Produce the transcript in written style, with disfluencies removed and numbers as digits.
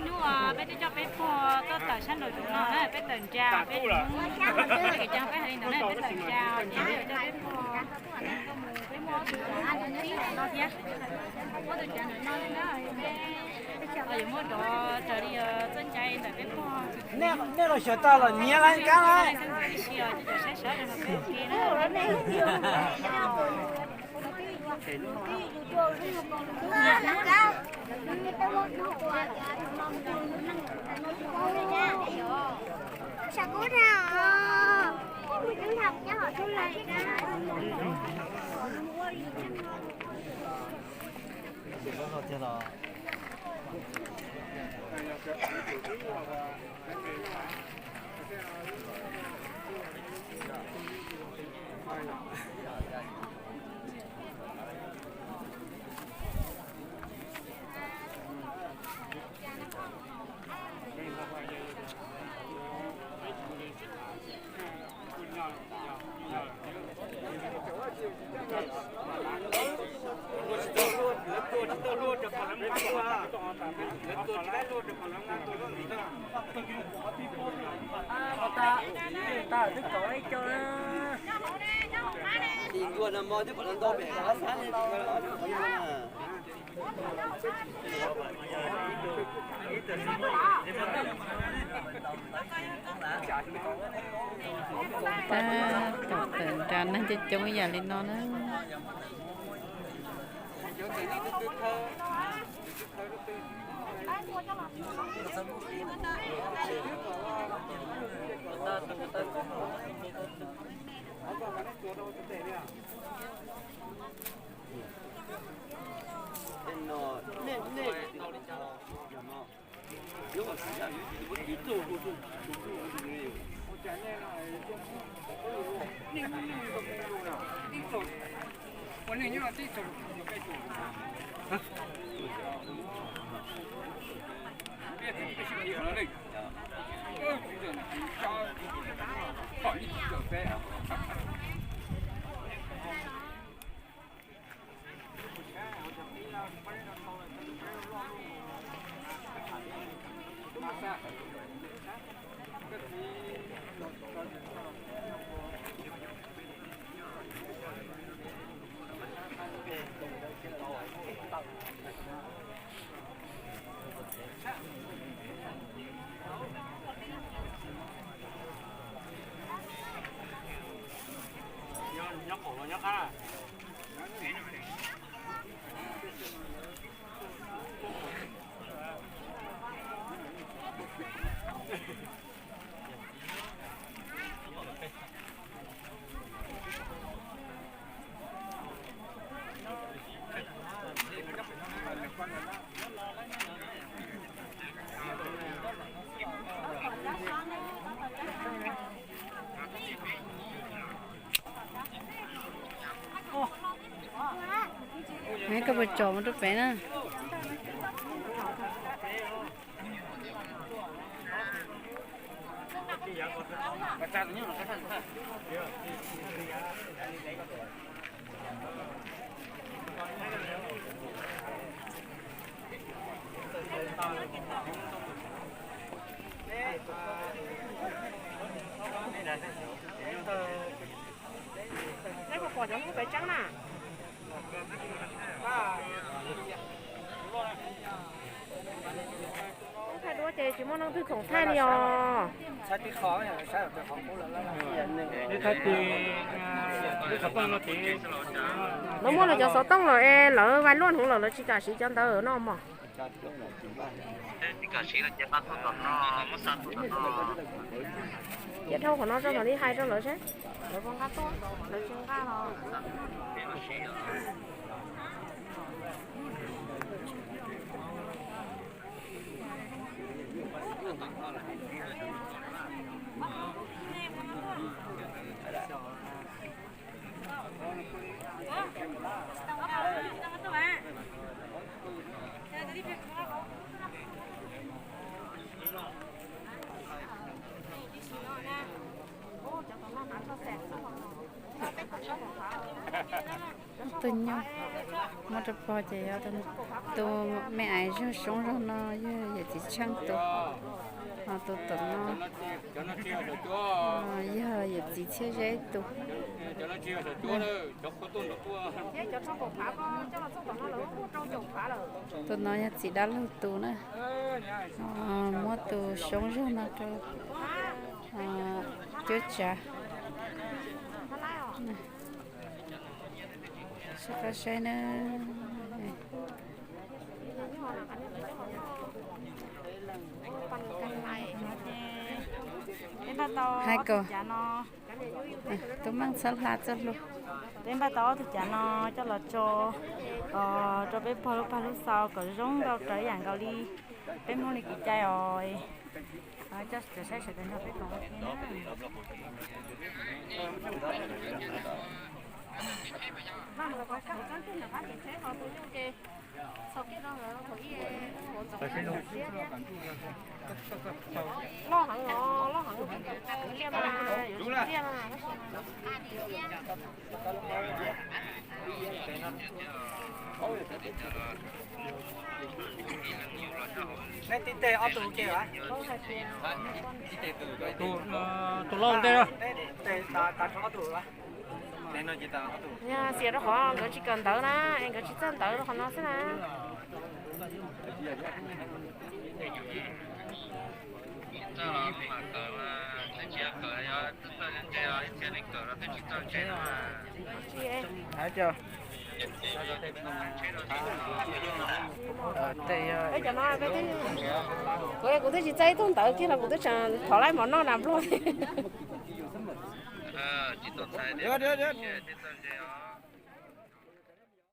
nữa bé cho bé phò tôi tờ sẵn rồi chúng nó bé tần trà bé cái trang bé hình đó này bé tần trà chỉ để cho bé phò bé mua nó nhé mua tần trà nó lên đó ở dưới mua đồ chờ đi chân chạy tại bé phò那个学到了，你也来干了。Sao cố nào? Mình học cho họ thu lại ra. ta thức tối cho đi luôn là mua chứ còn đâu phải nó sáng lên ta cậu tưởng tràn nên chỉ chung bây giờ lên nó nữa mấy cái bột trộn nó bé nè Lấy một quả giống cái bé trắng nè. Thay đua chị chỉ muốn nâng thứ khổng thay đi à. sai cái khó này sai cái khó cũng là Đi thay đi sắp tới nó thì Nó muốn là cho số tông rồi em lỡ vai luôn không lỡ chỉ cả sĩ chân tớ ở nó mà. Chết thâu của nó cho nó đi hai cho lỡ chứ. Lỡ con cá tốt, lỡ chân cá rồi. Tôi nhau mà chụp coi chị ở trong tôi mẹ ai sống trong nó với thì chăng tu tu tu nó giờ giờ chỉ chơi dễ tu tôi nói là chỉ đã lâu tu nữa mua tu sống rồi nó cho chết chả sao cái xe nữa hai cô tôi mang salad cho luôn đến ba đó thì chả nó cho là cho bé palu sau cỡ giống rau trái dạng gạo đi bé mua này chai rồi cho sẽ đến cho bé còn lo hẳn liêm mà đúng rồi Này tí tê ở tủ kia hả? tụ lon đây rồi Tê ta có tủ hả? Nên nó chỉ ta có tủ. nha xìa đó họ người chỉ cần tới na anh người chỉ cần tới đó họ nói thế nào Thấy chưa? bây giờ nó cái thế cô thấy chị cháy tôi tới kia là cô thấy chẳng thỏ lại món nó làm luôn Được.